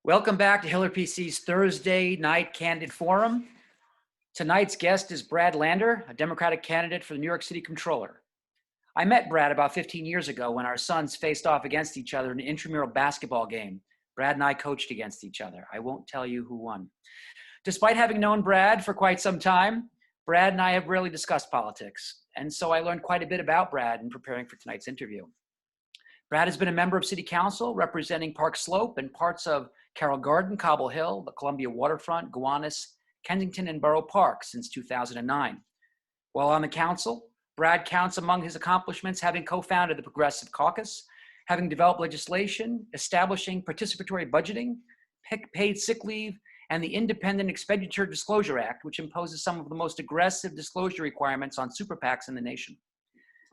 Welcome back to Hiller PC's Thursday night candidate forum. Tonight's guest is Brad Lander, a Democratic candidate for the New York City Comptroller. I met Brad about 15 years ago when our sons faced off against each other in an intramural basketball game. Brad and I coached against each other. I won't tell you who won. Despite having known Brad for quite some time, Brad and I have rarely discussed politics, and so I learned quite a bit about Brad in preparing for tonight's interview. Brad has been a member of City Council representing Park Slope and parts of Carroll Garden, Cobble Hill, the Columbia Waterfront, Gowanus, Kensington, and Borough Park since 2009. While on the council, Brad counts among his accomplishments having co-founded the Progressive Caucus, having developed legislation, establishing participatory budgeting, paid sick leave, and the Independent Expenditure Disclosure Act, which imposes some of the most aggressive disclosure requirements on super PACs in the nation.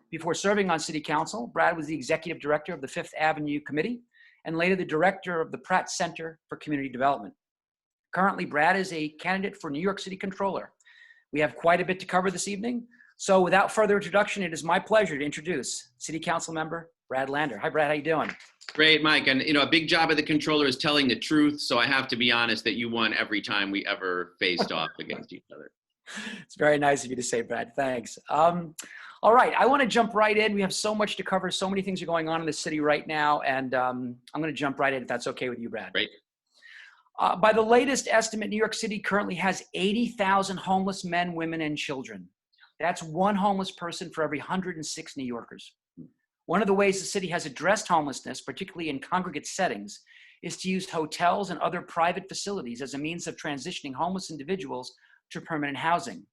Before serving on City Council, Brad was the executive director of the Fifth Avenue Committee and later the director of the Pratt Center for Community Development. Currently, Brad is a candidate for New York City Comptroller. We have quite a bit to cover this evening, so without further introduction, it is my pleasure to introduce City Council member Brad Lander. Hi, Brad, how you doing? Great, Mike. And a big job of the controller is telling the truth. So I have to be honest that you won every time we ever faced off against each other. It's very nice of you to say, Brad. Thanks. All right, I want to jump right in. We have so much to cover. So many things are going on in the city right now, and I'm going to jump right in if that's okay with you, Brad. Great. By the latest estimate, New York City currently has 80,000 homeless men, women, and children. That's one homeless person for every 106 New Yorkers. One of the ways the city has addressed homelessness, particularly in congregate settings, is to use hotels and other private facilities as a means of transitioning homeless individuals to permanent housing.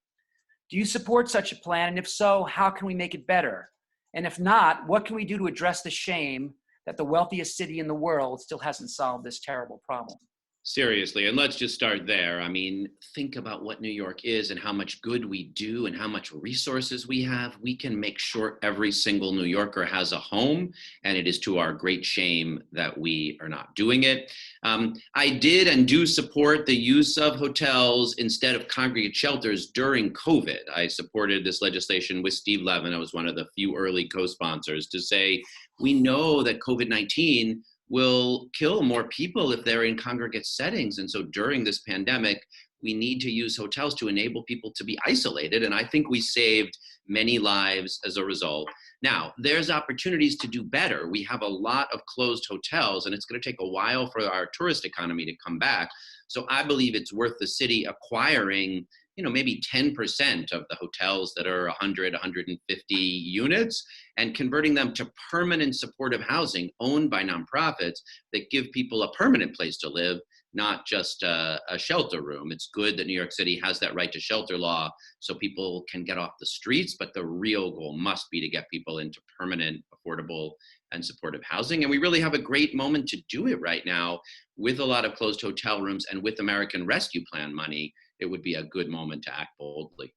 Do you support such a plan? And if so, how can we make it better? And if not, what can we do to address the shame that the wealthiest city in the world still hasn't solved this terrible problem? Seriously, and let's just start there. I mean, think about what New York is and how much good we do and how much resources we have. We can make sure every single New Yorker has a home, and it is to our great shame that we are not doing it. I did and do support the use of hotels instead of congregate shelters during COVID. I supported this legislation with Steve Levin. I was one of the few early co-sponsors to say, we know that COVID-19 will kill more people if they're in congregate settings. And so during this pandemic, we need to use hotels to enable people to be isolated. And I think we saved many lives as a result. Now, there's opportunities to do better. We have a lot of closed hotels, and it's going to take a while for our tourist economy to come back. So I believe it's worth the city acquiring maybe 10% of the hotels that are 100, 150 units and converting them to permanent supportive housing owned by nonprofits that give people a permanent place to live, not just a shelter room. It's good that New York City has that right to shelter law so people can get off the streets, but the real goal must be to get people into permanent, affordable, and supportive housing. And we really have a great moment to do it right now with a lot of closed hotel rooms and with American Rescue Plan money. It would be a good moment to act boldly.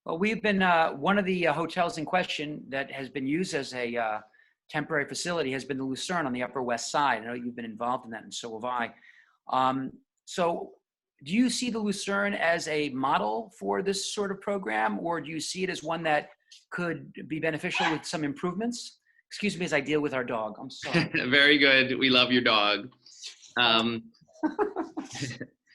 Well, we've been, one of the hotels in question that has been used as a temporary facility has been the Lucerne on the Upper West Side. I know you've been involved in that, and so have I. So do you see the Lucerne as a model for this sort of program, or do you see it as one that could be beneficial with some improvements? Excuse me as I deal with our dog. I'm sorry. Very good. We love your dog.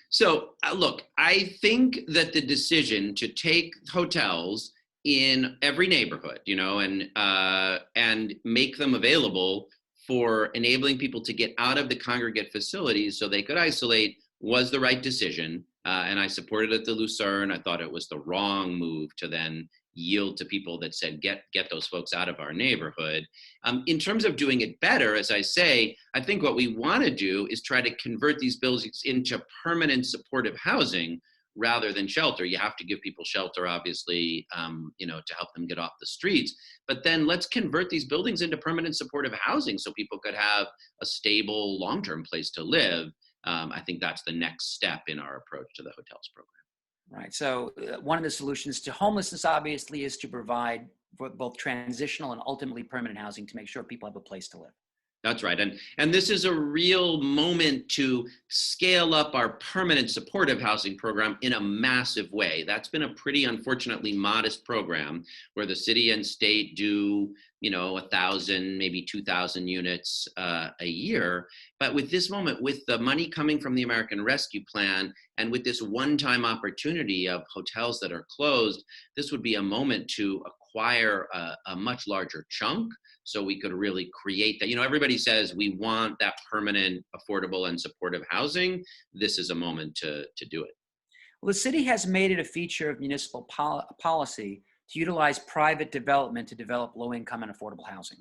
So look, I think that the decision to take hotels in every neighborhood, and make them available for enabling people to get out of the congregate facilities so they could isolate was the right decision. And I supported it at the Lucerne. I thought it was the wrong move to then yield to people that said, get those folks out of our neighborhood. In terms of doing it better, as I say, I think what we want to do is try to convert these buildings into permanent supportive housing rather than shelter. You have to give people shelter, obviously, to help them get off the streets. But then let's convert these buildings into permanent supportive housing so people could have a stable, long-term place to live. I think that's the next step in our approach to the hotels program. Right. So one of the solutions to homelessness, obviously, is to provide both transitional and ultimately permanent housing to make sure people have a place to live. That's right. And this is a real moment to scale up our permanent supportive housing program in a massive way. That's been a pretty unfortunately modest program where the city and state do, 1,000, maybe 2,000 units a year. But with this moment, with the money coming from the American Rescue Plan and with this one-time opportunity of hotels that are closed, this would be a moment to acquire a much larger chunk so we could really create that. Everybody says we want that permanent, affordable, and supportive housing. This is a moment to do it. Well, the city has made it a feature of municipal policy to utilize private development to develop low-income and affordable housing.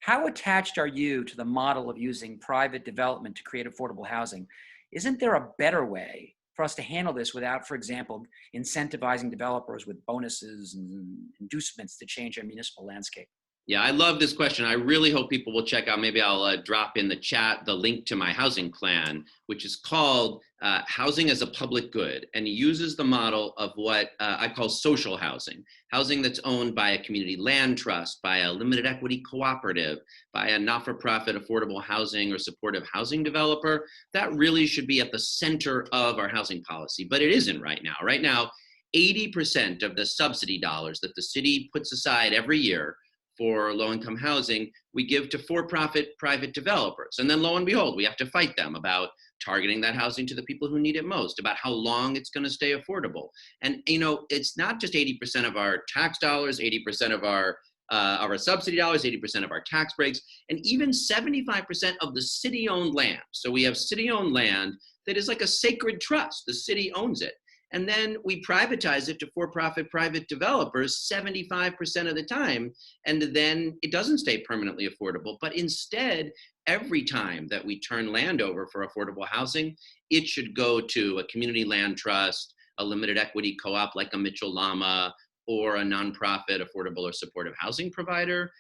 How attached are you to the model of using private development to create affordable housing? Isn't there a better way for us to handle this without, for example, incentivizing developers with bonuses and inducements to change our municipal landscape? Yeah, I love this question. I really hope people will check out, maybe I'll drop in the chat the link to my housing plan, which is called Housing as a Public Good. And it uses the model of what I call social housing, housing that's owned by a community land trust, by a limited equity cooperative, by a not-for-profit affordable housing or supportive housing developer. That really should be at the center of our housing policy, but it isn't right now. Right now, 80% of the subsidy dollars that the city puts aside every year for low-income housing, we give to for-profit private developers. And then lo and behold, we have to fight them about targeting that housing to the people who need it most, about how long it's going to stay affordable. And, it's not just 80% of our tax dollars, 80% of our subsidy dollars, 80% of our tax breaks, and even 75% of the city-owned land. So we have city-owned land that is like a sacred trust. The city owns it. And then we privatize it to for-profit private developers 75% of the time. And then it doesn't stay permanently affordable. But instead, every time that we turn land over for affordable housing, it should go to a community land trust, a limited equity co-op like a Mitchell-Lama, or a nonprofit affordable or supportive housing provider.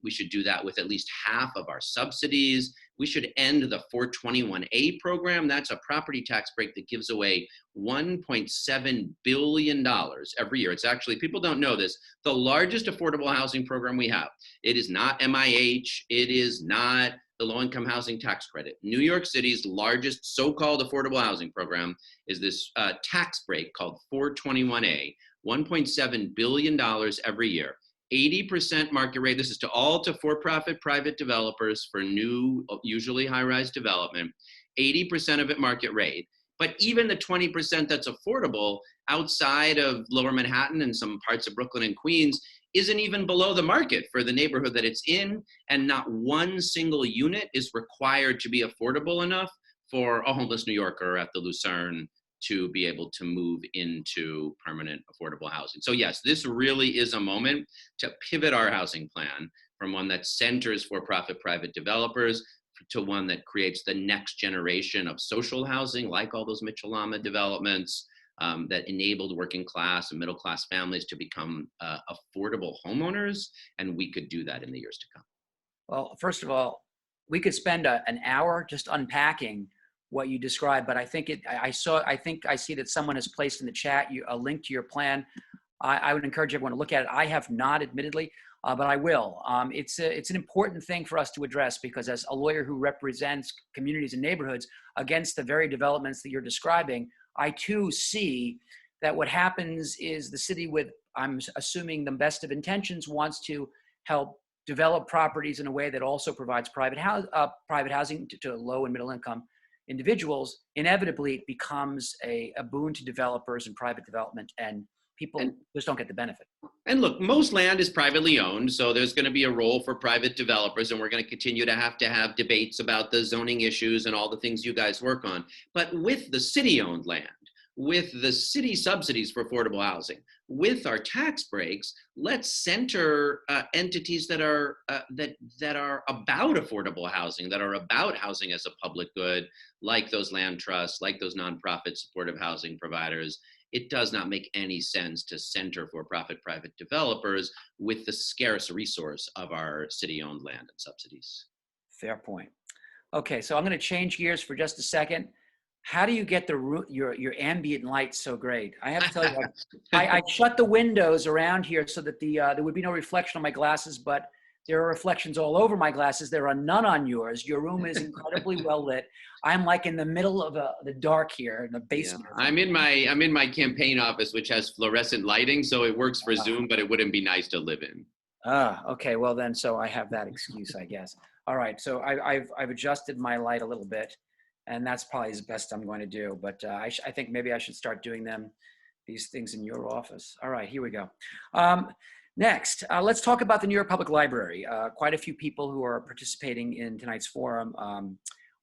We should do that with at least half of our subsidies. We should end the 421A program. That's a property tax break that gives away $1.7 billion every year. It's actually, people don't know this, the largest affordable housing program we have. It is not MIH. It is not the low-income housing tax credit. New York City's largest so-called affordable housing program is this tax break called 421A, $1.7 billion every year. 80% market rate. This is to for-profit private developers for new, usually high-rise development. 80% of it market rate. But even the 20% that's affordable outside of Lower Manhattan and some parts of Brooklyn and Queens isn't even below the market for the neighborhood that it's in. And not one single unit is required to be affordable enough for a homeless New Yorker at the Lucerne to be able to move into permanent affordable housing. So yes, this really is a moment to pivot our housing plan from one that centers for-profit private developers to one that creates the next generation of social housing, like all those Mitchell-Lama developments that enabled working class and middle class families to become affordable homeowners. And we could do that in the years to come. Well, first of all, we could spend an hour just unpacking what you described, but I think I see that someone has placed in the chat a link to your plan. I would encourage everyone to look at it. I have not, admittedly, but I will. It's an important thing for us to address because as a lawyer who represents communities and neighborhoods against the very developments that you're describing, I too see that what happens is the city, with, I'm assuming, the best of intentions, wants to help develop properties in a way that also provides private housing to low and middle income individuals. Inevitably it becomes a boon to developers and private development, and people just don't get the benefit. And look, most land is privately owned, so there's going to be a role for private developers, and we're going to continue to have debates about the zoning issues and all the things you guys work on. But with the city-owned land, with the city subsidies for affordable housing, with our tax breaks, let's center entities that are about affordable housing, that are about housing as a public good, like those land trusts, like those nonprofit supportive housing providers. It does not make any sense to center for-profit private developers with the scarce resource of our city-owned land and subsidies. Fair point. Okay, so I'm going to change gears for just a second. How do you get your ambient light so great? I have to tell you, I shut the windows around here so that there would be no reflection on my glasses, but There are reflections all over my glasses. There are none on yours. Your room is incredibly well lit. I'm like in the middle of the dark here in the Yeah, basement. I'm in my campaign office, which has fluorescent lighting, so it works for Zoom, but it wouldn't be nice to live in. Okay. Well, then, so I have that excuse, I guess. All right. So I've adjusted my light a little bit, and that's probably as best I'm going to do. But I think maybe I should start doing these things in your office. All right. Here we go. Next, let's talk about the New York Public Library. Quite a few people who are participating in tonight's forum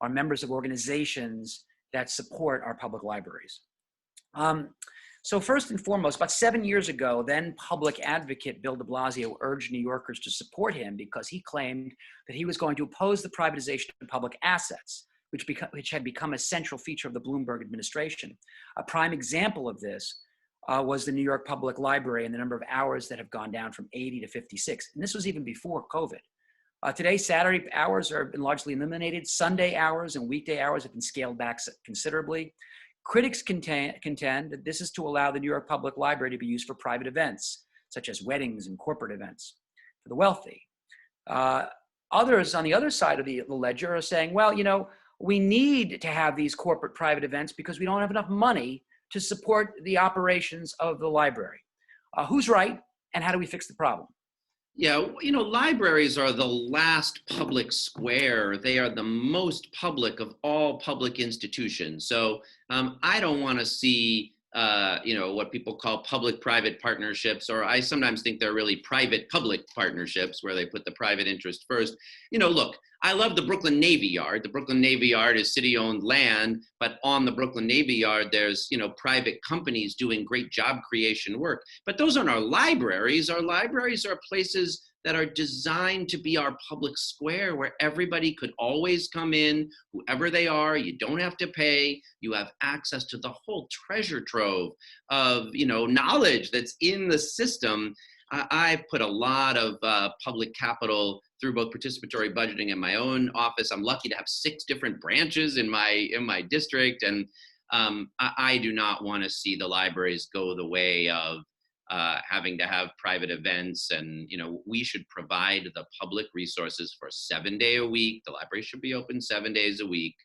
are members of organizations that support our public libraries. So first and foremost, about 7 years ago, then public advocate Bill de Blasio urged New Yorkers to support him because he claimed that he was going to oppose the privatization of public assets, which had become a central feature of the Bloomberg administration. A prime example of this was the New York Public Library and the number of hours that have gone down from 80 to 56. And this was even before COVID. Today, Saturday hours have been largely eliminated. Sunday hours and weekday hours have been scaled back considerably. Critics contend that this is to allow the New York Public Library to be used for private events, such as weddings and corporate events for the wealthy. Others on the other side of the ledger are saying, well, we need to have these corporate private events because we don't have enough money to support the operations of the library. Who's right, and how do we fix the problem? Yeah, libraries are the last public square. They are the most public of all public institutions. So I don't want to see, what people call public-private partnerships, or I sometimes think they're really private-public partnerships where they put the private interest first. Look, I love the Brooklyn Navy Yard. The Brooklyn Navy Yard is city-owned land, but on the Brooklyn Navy Yard, there's, private companies doing great job creation work. But those aren't our libraries. Our libraries are places that are designed to be our public square where everybody could always come in, whoever they are. You don't have to pay. You have access to the whole treasure trove of, knowledge that's in the system. I've put a lot of public capital through both participatory budgeting and my own office. I'm lucky to have 6 different branches in my district, and I do not want to see the libraries go the way of having to have private events. And we should provide the public resources for 7 day a week. The library should be open 7 days a week.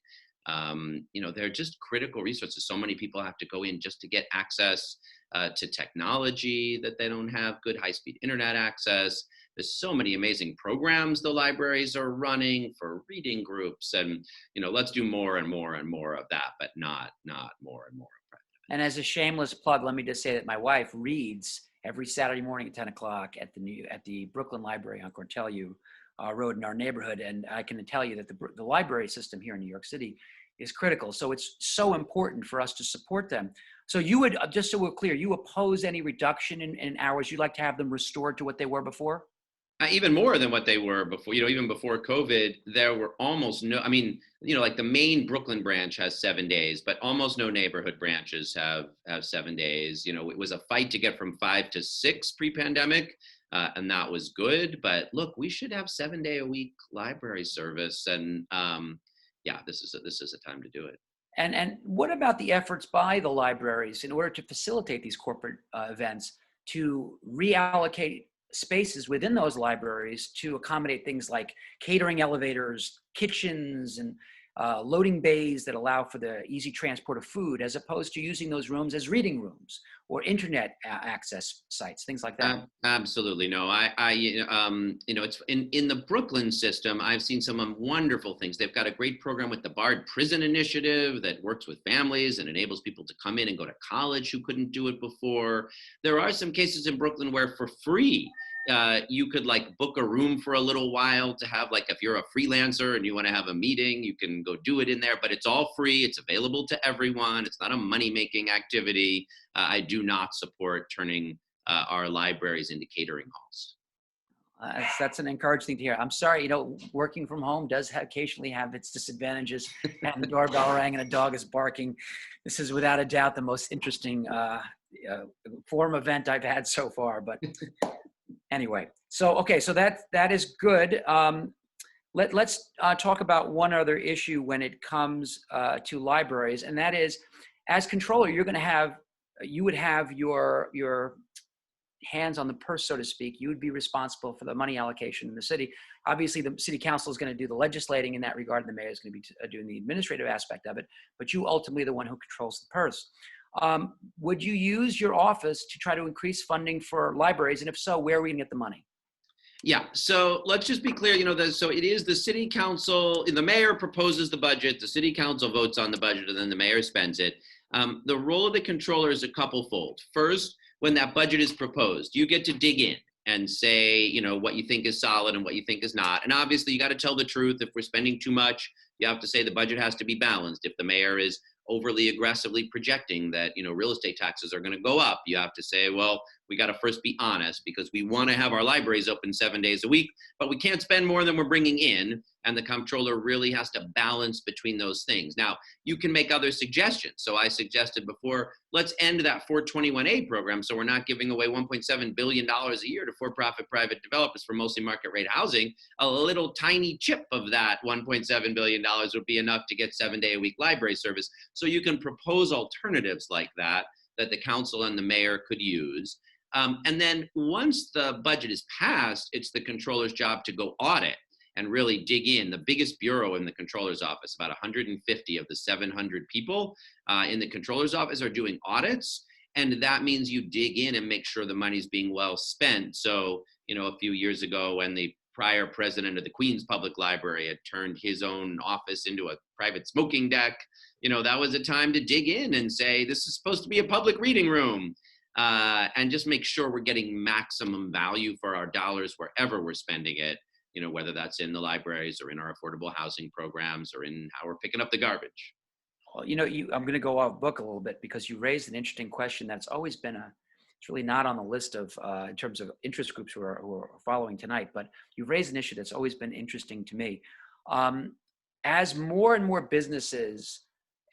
They're just critical resources. So many people have to go in just to get access to technology that they don't have, good high-speed internet access. There's so many amazing programs the libraries are running for reading groups, and let's do more and more and more of that, but not more and more. And as a shameless plug, let me just say that my wife reads every Saturday morning at 10 o'clock at the Brooklyn Library on Cortelyou Road in our neighborhood, and I can tell you that the library system here in New York City is critical. So it's so important for us to support them. So you would, just so we're clear, you oppose any reduction in hours? You'd like to have them restored to what they were before? Even more than what they were before. Even before COVID, there were almost no, like the main Brooklyn branch has 7 days, but almost no neighborhood branches have 7 days. It was a fight to get from 5 to 6 pre-pandemic, and that was good. But look, we should have 7 day a week library service, and this is a time to do it. And what about the efforts by the libraries in order to facilitate these corporate events to reallocate spaces within those libraries to accommodate things like catering elevators, kitchens, and loading bays that allow for the easy transport of food, as opposed to using those rooms as reading rooms or internet access sites, things like that? Absolutely. No, it's in the Brooklyn system, I've seen some wonderful things. They've got a great program with the Barred Prison Initiative that works with families and enables people to come in and go to college who couldn't do it before. There are some cases in Brooklyn where for free, you could book a room for a little while to have, if you're a freelancer and you want to have a meeting, you can go do it in there, but it's all free. It's available to everyone. It's not a money-making activity. I do not support turning our libraries into catering halls. That's an encouraging thing to hear. I'm sorry, working from home does occasionally have its disadvantages. And the doorbell rang and a dog is barking. This is without a doubt the most interesting forum event I've had so far, but anyway, so that is good. Let's talk about one other issue when it comes to libraries, and that is, as controller, you would have your hands on the purse, so to speak. You would be responsible for the money allocation in the city. Obviously, the city council is going to do the legislating in that regard, and the mayor is going to be doing the administrative aspect of it. But you ultimately are the one who controls the purse. Would you use your office to try to increase funding for libraries? And if so, where are we going to get the money? Yeah, so let's just be clear, so it is the city council, the mayor proposes the budget, the city council votes on the budget, and then the mayor spends it. The role of the controller is a couple-fold. First, when that budget is proposed, you get to dig in and say, what you think is solid and what you think is not. And obviously, you got to tell the truth. If we're spending too much, you have to say the budget has to be balanced. If the mayor is overly aggressively projecting that, real estate taxes are going to go up, you have to say, well, we got to first be honest, because we want to have our libraries open 7 days a week, but we can't spend more than we're bringing in. And the comptroller really has to balance between those things. Now, you can make other suggestions. So I suggested before, let's end that 421A program, so we're not giving away $1.7 billion a year to for-profit private developers for mostly market rate housing. A little tiny chip of that $1.7 billion would be enough to get 7-day-a-week library service. So you can propose alternatives like that the council and the mayor could use. And then once the budget is passed, it's the controller's job to go audit and really dig in. The biggest bureau in the controller's office, about 150 of the 700 people in the controller's office are doing audits. And that means you dig in and make sure the money's being well spent. So, a few years ago when the prior president of the Queens Public Library had turned his own office into a private smoking deck, that was a time to dig in and say, this is supposed to be a public reading room. And just make sure we're getting maximum value for our dollars wherever we're spending it, whether that's in the libraries or in our affordable housing programs or in how we're picking up the garbage. Well, I'm going to go off book a little bit, because you raised an interesting question that's always been it's really not on the list of, in terms of interest groups who are following tonight, but you've raised an issue that's always been interesting to me. As more and more businesses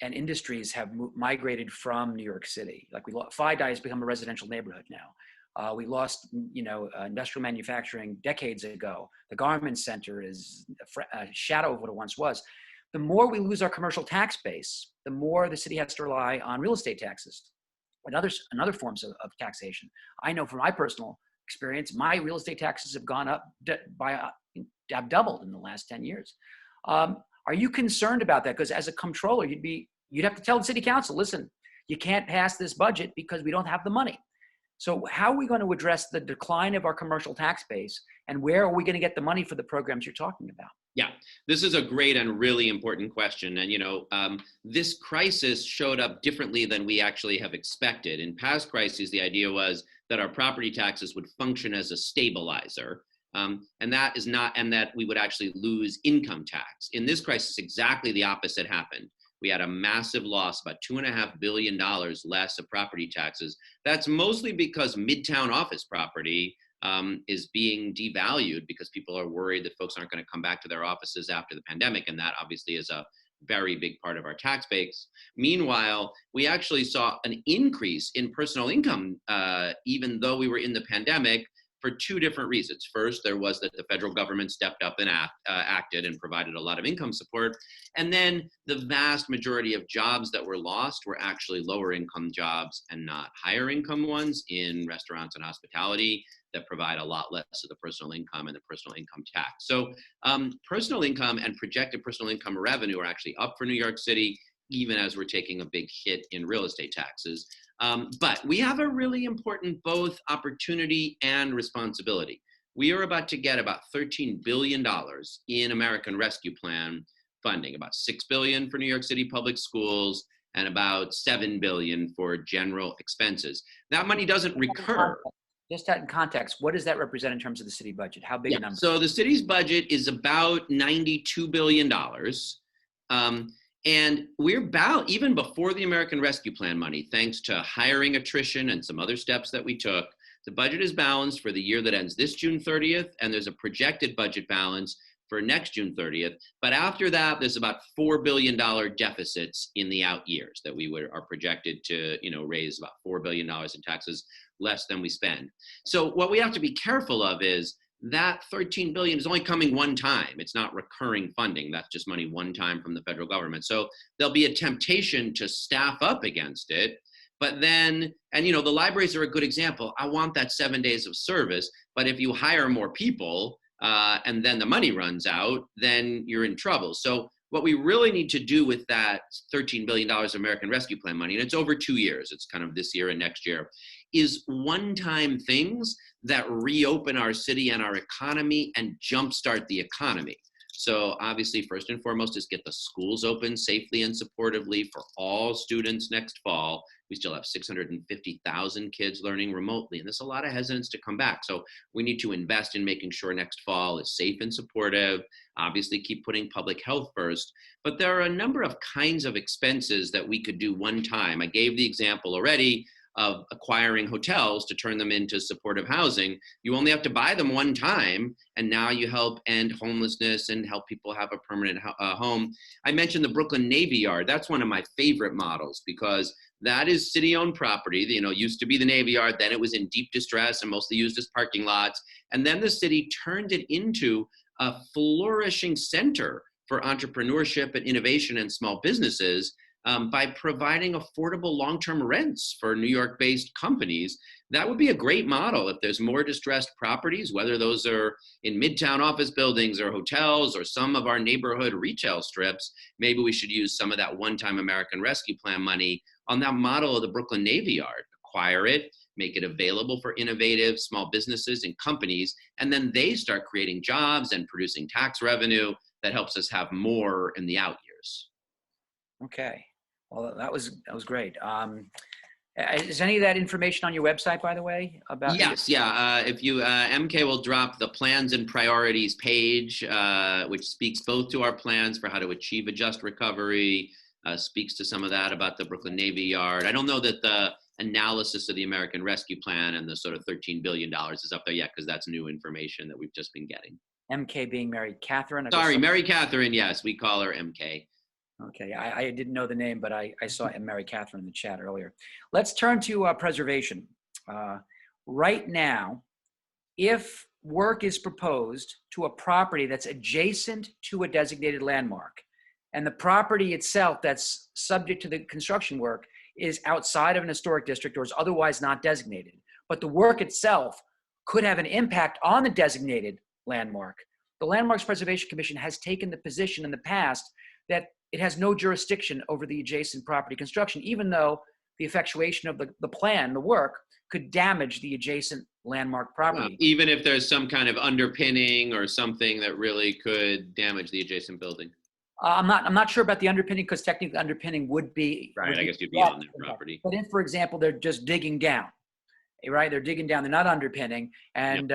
and industries have migrated from New York City, like FIDI has become a residential neighborhood now. We lost, industrial manufacturing decades ago. The Garment Center is a shadow of what it once was. The more we lose our commercial tax base, the more the city has to rely on real estate taxes and other forms of taxation. I know from my personal experience, my real estate taxes have gone up have doubled in the last 10 years. Are you concerned about that? Because as a comptroller, you'd have to tell the city council, listen, you can't pass this budget because we don't have the money. So how are we going to address the decline of our commercial tax base, and where are we going to get the money for the programs you're talking about? Yeah, this is a great and really important question. And, this crisis showed up differently than we actually have expected. In past crises, the idea was that our property taxes would function as a stabilizer. And that we would actually lose income tax. In this crisis, exactly the opposite happened. We had a massive loss, about $2.5 billion less of property taxes. That's mostly because Midtown office property is being devalued because people are worried that folks aren't going to come back to their offices after the pandemic. And that obviously is a very big part of our tax base. Meanwhile, we actually saw an increase in personal income, even though we were in the pandemic, for two different reasons. First, there was that the federal government stepped up and acted and provided a lot of income support. And then the vast majority of jobs that were lost were actually lower income jobs and not higher income ones in restaurants and hospitality that provide a lot less of the personal income and the personal income tax. So personal income and projected personal income revenue are actually up for New York City, even as we're taking a big hit in real estate taxes. But we have a really important both opportunity and responsibility. We are about to get about $13 billion in American Rescue Plan funding, about $6 billion for New York City public schools and about $7 billion for general expenses. That money doesn't recur. Just that in context, what does that represent in terms of the city budget? How big a number? So the city's budget is about $92 billion. And we're about, even before the American Rescue Plan money, thanks to hiring attrition and some other steps that we took, the budget is balanced for the year that ends this June 30th, and there's a projected budget balance for next June 30th. But after that, there's about $4 billion deficits in the out years that are projected to, raise about $4 billion in taxes, less than we spend. So what we have to be careful of is that $13 billion is only coming one time. It's not recurring funding. That's just money one time from the federal government. So there'll be a temptation to staff up against it. But then, and the libraries are a good example. I want that 7 days of service, but if you hire more people and then the money runs out, then you're in trouble. So what we really need to do with that $13 billion American Rescue Plan money, and it's over 2 years, it's kind of this year and next year, is one-time things that reopen our city and our economy and jumpstart the economy. So obviously, first and foremost is get the schools open safely and supportively for all students next fall. We still have 650,000 kids learning remotely, and there's a lot of hesitance to come back. So we need to invest in making sure next fall is safe and supportive, obviously keep putting public health first. But there are a number of kinds of expenses that we could do one time. I gave the example already of acquiring hotels to turn them into supportive housing. You only have to buy them one time, and now you help end homelessness and help people have a permanent home. I mentioned the Brooklyn Navy Yard. That's one of my favorite models because that is city-owned property. Used to be the Navy Yard, then it was in deep distress and mostly used as parking lots. And then the city turned it into a flourishing center for entrepreneurship and innovation and small businesses. By providing affordable long-term rents for New York-based companies. That would be a great model if there's more distressed properties, whether those are in midtown office buildings or hotels or some of our neighborhood retail strips. Maybe we should use some of that one-time American Rescue Plan money on that model of the Brooklyn Navy Yard. Acquire it, make it available for innovative small businesses and companies, and then they start creating jobs and producing tax revenue that helps us have more in the out years. Okay. Well, that was great. Is any of that information on your website, by the way? About Yes, yeah. If you MK will drop the plans and priorities page, which speaks both to our plans for how to achieve a just recovery, speaks to some of that about the Brooklyn Navy Yard. I don't know that the analysis of the American Rescue Plan and the sort of $13 billion is up there yet because that's new information that we've just been getting. MK being Mary Catherine. Sorry, Mary Catherine. Yes, we call her MK. Okay, I didn't know the name, but I saw Mary Catherine in the chat earlier. Let's turn to preservation. Right now, if work is proposed to a property that's adjacent to a designated landmark, and the property itself that's subject to the construction work is outside of an historic district or is otherwise not designated, but the work itself could have an impact on the designated landmark, the Landmarks Preservation Commission has taken the position in the past that it has no jurisdiction over the adjacent property construction, even though the effectuation of the plan, the work, could damage the adjacent landmark property. Even if there's some kind of underpinning or something that really could damage the adjacent building. I'm not sure about the underpinning because technically the underpinning would be right. I guess you'd be on their property. But if, for example, they're just digging down, right? They're digging down. They're not underpinning, and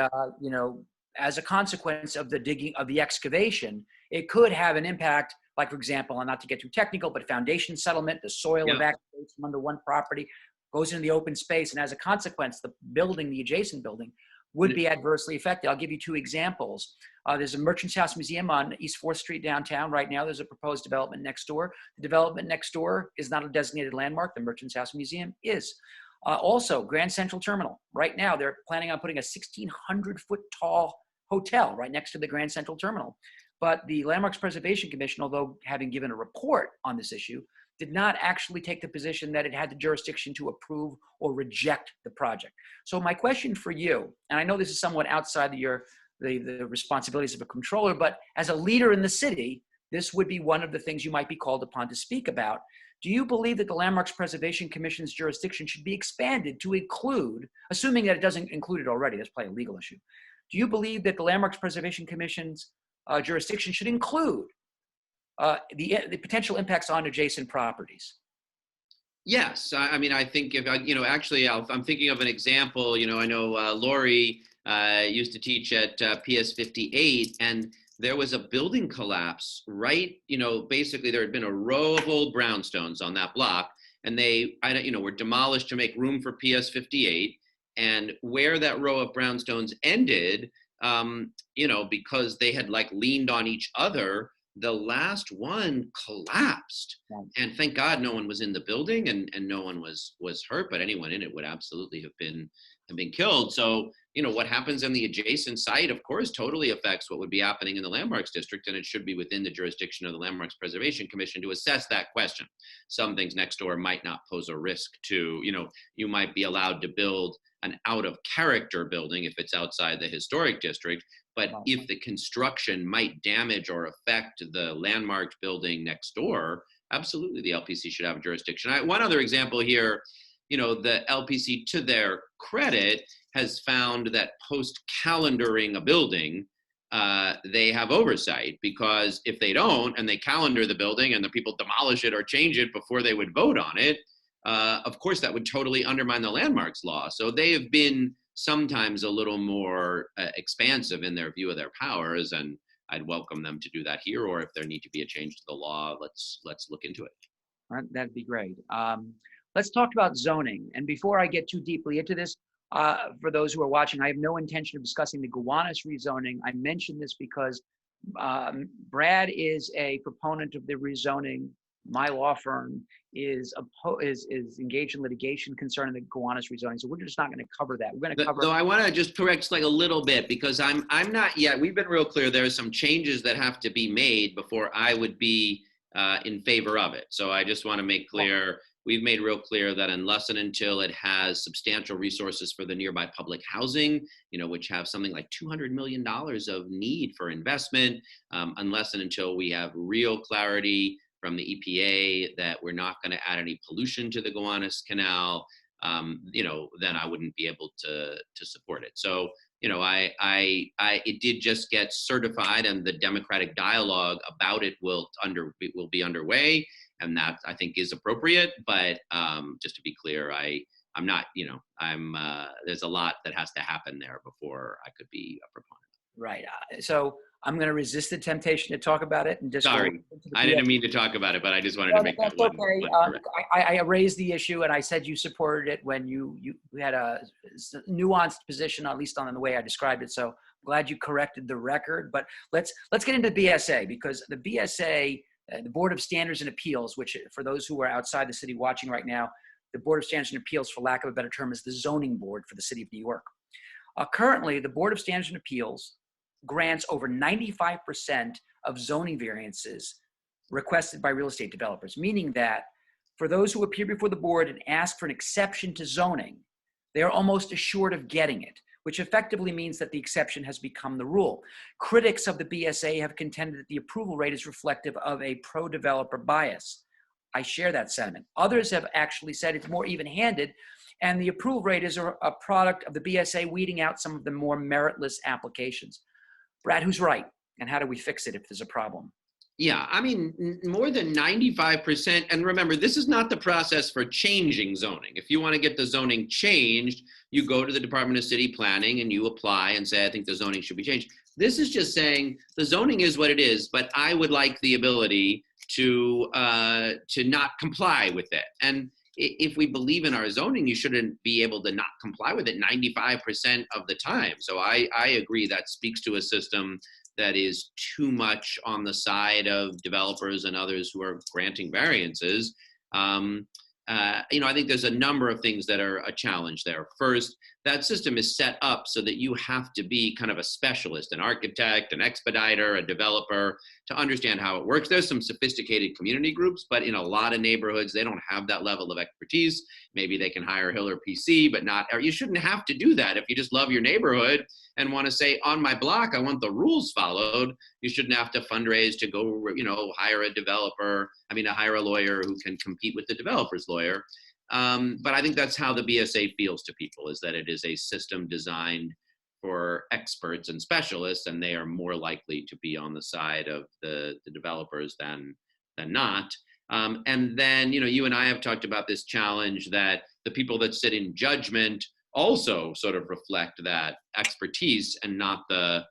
as a consequence of the digging of the excavation, it could have an impact. Like, for example, and not to get too technical, but foundation settlement, the soil evacuates from under one property, goes into the open space, and as a consequence, the adjacent building, would be adversely affected. I'll give you two examples. There's a Merchants House Museum on East 4th Street downtown. Right now, there's a proposed development next door. The development next door is not a designated landmark. The Merchants House Museum is. Also, Grand Central Terminal. Right now, they're planning on putting a 1,600-foot tall hotel right next to the Grand Central Terminal. But the Landmarks Preservation Commission, although having given a report on this issue, did not actually take the position that it had the jurisdiction to approve or reject the project. So my question for you, and I know this is somewhat outside the responsibilities of a controller, but as a leader in the city, this would be one of the things you might be called upon to speak about. Do you believe that the Landmarks Preservation Commission's jurisdiction should be expanded to include, assuming that it doesn't include it already, that's probably a legal issue. Do you believe that the Landmarks Preservation Commission's jurisdiction should include the potential impacts on adjacent properties? Yes, I mean, I think if actually, I'm thinking of an example. I know Lori used to teach at PS 58, and there was a building collapse. Right, basically there had been a row of old brownstones on that block, and they, were demolished to make room for PS 58. And where that row of brownstones ended, because they had leaned on each other, the last one collapsed. Right. And thank God no one was in the building, and no one was hurt, but anyone in it would absolutely have been killed. So, what happens in the adjacent site, of course, totally affects what would be happening in the landmarks district, and it should be within the jurisdiction of the Landmarks Preservation Commission to assess that question. Some things next door might not pose a risk to, you might be allowed to build an out of character building if it's outside the historic district. But Right. if the construction might damage or affect the landmark building next door, absolutely the LPC should have jurisdiction. One other example here, the LPC, to their credit, has found that post-calendaring a building, they have oversight, because if they don't and they calendar the building and the people demolish it or change it before they would vote on it, of course that would totally undermine the landmarks law. So they have been sometimes a little more expansive in their view of their powers, and I'd welcome them to do that here. Or if there need to be a change to the law, let's look into it. All right, that'd be great. Let's talk about zoning. And before I get too deeply into this, for those who are watching, I have no intention of discussing the Gowanus rezoning. I mention this because Brad is a proponent of the rezoning. My law firm is engaged in litigation concerning the Gowanus rezoning. So we're just not going to cover that. We're going to cover. Though I want to just correct like a little bit, because I'm not yet. We've been real clear. There are some changes that have to be made before I would be in favor of it. So I just want to make clear. We've made real clear that unless and until it has substantial resources for the nearby public housing, which have something like $200 million of need for investment, unless and until we have real clarity from the EPA that we're not going to add any pollution to the Gowanus Canal, then I wouldn't be able to support it. So, it did just get certified, and the democratic dialogue about it will be underway, and that I think is appropriate. But just to be clear, I'm not, there's a lot that has to happen there before I could be a proponent. Right. So I'm going to resist the temptation to talk about it and just. Sorry, I didn't mean to talk about it, but I just wanted to make that one. Okay. I raised the issue, and I said you supported it when you had a nuanced position, at least on the way I described it. So I'm glad you corrected the record. But let's get into BSA, because the BSA, the Board of Standards and Appeals, which for those who are outside the city watching right now, the Board of Standards and Appeals, for lack of a better term, is the zoning board for the city of New York. Currently, the Board of Standards and Appeals grants over 95% of zoning variances requested by real estate developers, meaning that for those who appear before the board and ask for an exception to zoning, they are almost assured of getting it, which effectively means that the exception has become the rule. Critics of the BSA have contended that the approval rate is reflective of a pro-developer bias. I share that sentiment. Others have actually said it's more even-handed, and the approval rate is a product of the BSA weeding out some of the more meritless applications. Brad, who's right? And how do we fix it if there's a problem? Yeah, I mean, more than 95%. And remember, this is not the process for changing zoning. If you want to get the zoning changed, you go to the Department of City Planning and you apply and say, I think the zoning should be changed. This is just saying the zoning is what it is, but I would like the ability to not comply with it. And if we believe in our zoning, you shouldn't be able to not comply with it 95% of the time. So I agree that speaks to a system that is too much on the side of developers and others who are granting variances. I think there's a number of things that are a challenge there. First, that system is set up so that you have to be kind of a specialist, an architect, an expediter, a developer, to understand how it works. There's some sophisticated community groups, but in a lot of neighborhoods, they don't have that level of expertise. Maybe they can hire Hill or PC, but not, or you shouldn't have to do that. If you just love your neighborhood and want to say, on my block, I want the rules followed, you shouldn't have to fundraise to go, hire a developer, hire a lawyer who can compete with the developer's lawyer. But I think that's how the BSA feels to people, is that it is a system designed for experts and specialists, and they are more likely to be on the side of the developers than not. And then, you and I have talked about this challenge that the people that sit in judgment also sort of reflect that expertise and not the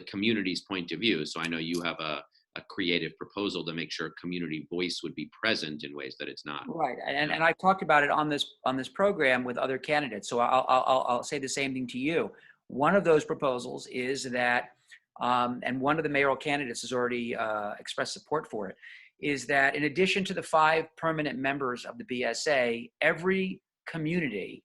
community's point of view. So I know you have a creative proposal to make sure community voice would be present in ways that it's not. Right, and I've talked about it on this program with other candidates. So I'll say the same thing to you. One of those proposals is that and one of the mayoral candidates has already expressed support for it, is that in addition to the 5 permanent members of the BSA, every community,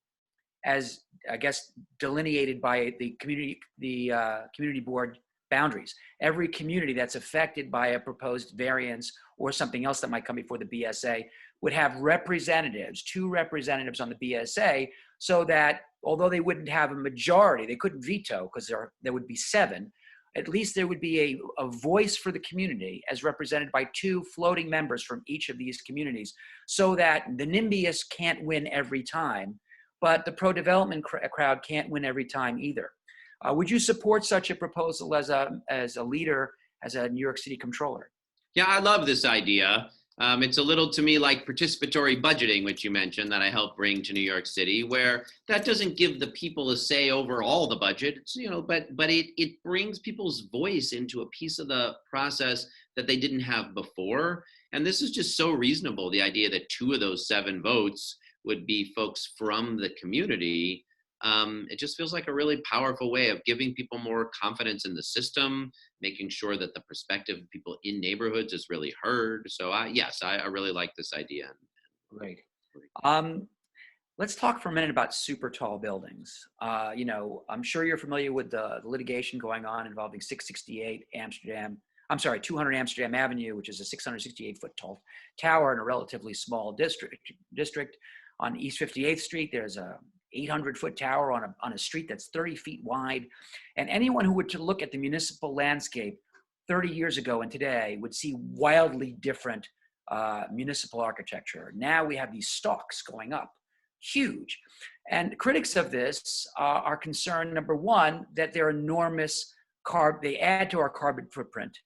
as I guess delineated by the community board boundaries, every community that's affected by a proposed variance or something else that might come before the BSA would have representatives, 2 representatives on the BSA, so that although they wouldn't have a majority, they couldn't veto because there would be 7, at least there would be a voice for the community as represented by 2 floating members from each of these communities, so that the NIMBYists can't win every time, but the pro-development crowd can't win every time either. Would you support such a proposal as a leader, as a New York City Comptroller? Yeah, I love this idea. It's a little to me like participatory budgeting, which you mentioned, that I helped bring to New York City, where that doesn't give the people a say over all the budget, but it brings people's voice into a piece of the process that they didn't have before. And this is just so reasonable, the idea that 2 of those 7 votes would be folks from the community. It just feels like a really powerful way of giving people more confidence in the system, making sure that the perspective of people in neighborhoods is really heard. So yes, I really like this idea. Great. Let's talk for a minute about super tall buildings. I'm sure you're familiar with the litigation going on involving 200 Amsterdam Avenue, which is a 668-foot tall tower in a relatively small district. On East 58th Street, there's a 800-foot tower on a street that's 30 feet wide. And anyone who were to look at the municipal landscape 30 years ago and today would see wildly different municipal architecture. Now we have these stalks going up, huge. And critics of this are concerned, number one, that they're enormous they add to our carbon footprint.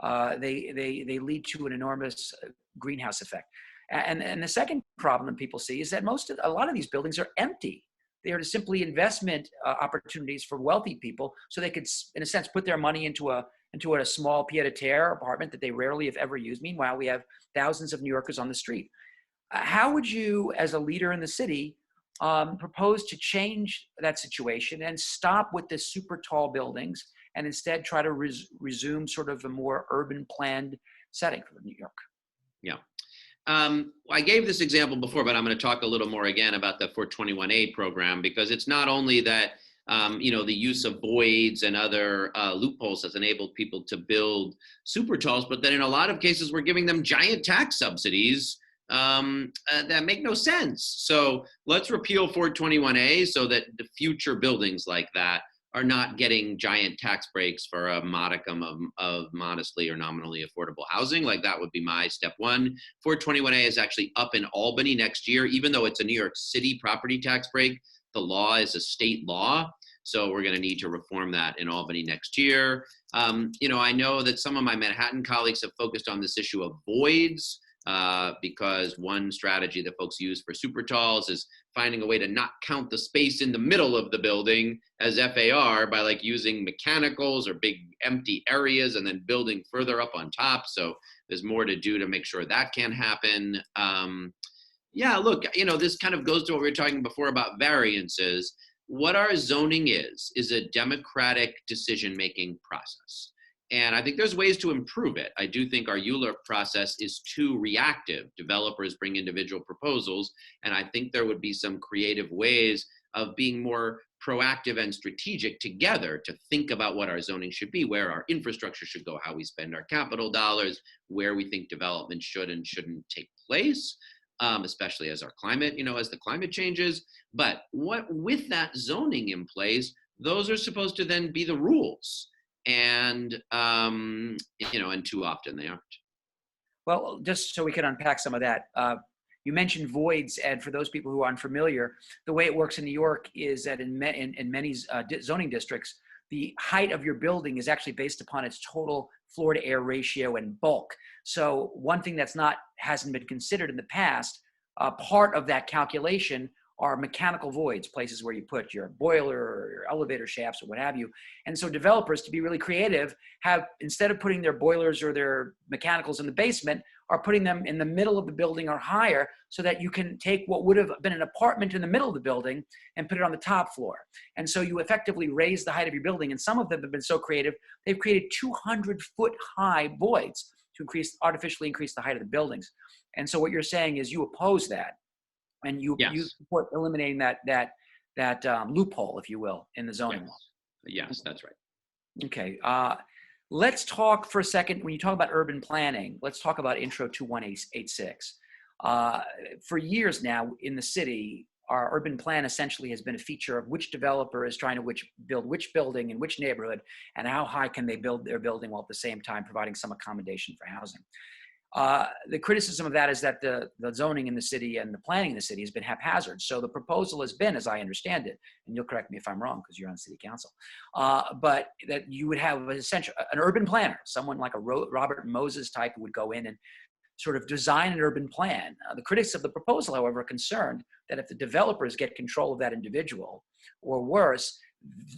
They lead to an enormous greenhouse effect. And the second problem that people see is that a lot of these buildings are empty. They are simply investment opportunities for wealthy people, so they could, in a sense, put their money into a small pied-à-terre apartment that they rarely, if ever, use. Meanwhile, we have thousands of New Yorkers on the street. How would you, as a leader in the city, propose to change that situation and stop with the super tall buildings and instead try to resume sort of a more urban planned setting for New York? Yeah. I gave this example before, but I'm going to talk a little more again about the 421A program, because it's not only that, the use of voids and other loopholes has enabled people to build super talls, but then in a lot of cases, we're giving them giant tax subsidies that make no sense. So let's repeal 421A so that the future buildings like that are not getting giant tax breaks for a modicum of modestly or nominally affordable housing. Like, that would be my step one. 421A is actually up in Albany next year. Even though it's a New York City property tax break, the law is a state law. So we're going to need to reform that in Albany next year. I know that some of my Manhattan colleagues have focused on this issue of voids, because one strategy that folks use for super talls is finding a way to not count the space in the middle of the building as FAR by using mechanicals or big empty areas and then building further up on top. So there's more to do to make sure that can happen. Look, this kind of goes to what we were talking before about variances. What our zoning is a democratic decision-making process. And I think there's ways to improve it. I do think our ULURP process is too reactive. Developers bring individual proposals, and I think there would be some creative ways of being more proactive and strategic together to think about what our zoning should be, where our infrastructure should go, how we spend our capital dollars, where we think development should and shouldn't take place, especially as our climate, as the climate changes. But with that zoning in place, those are supposed to then be the rules. And too often they aren't. Well, just so we can unpack some of that, you mentioned voids, Ed. For those people who are unfamiliar, the way it works in New York is that in many zoning districts, the height of your building is actually based upon its total floor to air ratio and bulk. So one thing hasn't been considered in the past, part of that calculation are mechanical voids, places where you put your boiler or your elevator shafts or what have you. And so developers, to be really creative, have, instead of putting their boilers or their mechanicals in the basement, are putting them in the middle of the building or higher, so that you can take what would have been an apartment in the middle of the building and put it on the top floor. And so you effectively raise the height of your building. And some of them have been so creative, they've created 200-foot high voids to artificially increase the height of the buildings. And so what you're saying is you oppose that, and you Yes. support eliminating that loophole, if you will, in the zoning law. Yes, that's right. Okay. Let's talk for a second. When you talk about urban planning, let's talk about Intro 2186. For years now in the city, our urban plan essentially has been a feature of which developer is trying to build which building in which neighborhood, and how high can they build their building while at the same time providing some accommodation for housing. The criticism of that is that the zoning in the city and the planning in the city has been haphazard. So the proposal has been, as I understand it, and you'll correct me if I'm wrong because you're on city council, but that you would have an urban planner, someone like a Robert Moses type, who would go in and sort of design an urban plan. The critics of the proposal, however, are concerned that if the developers get control of that individual, or worse,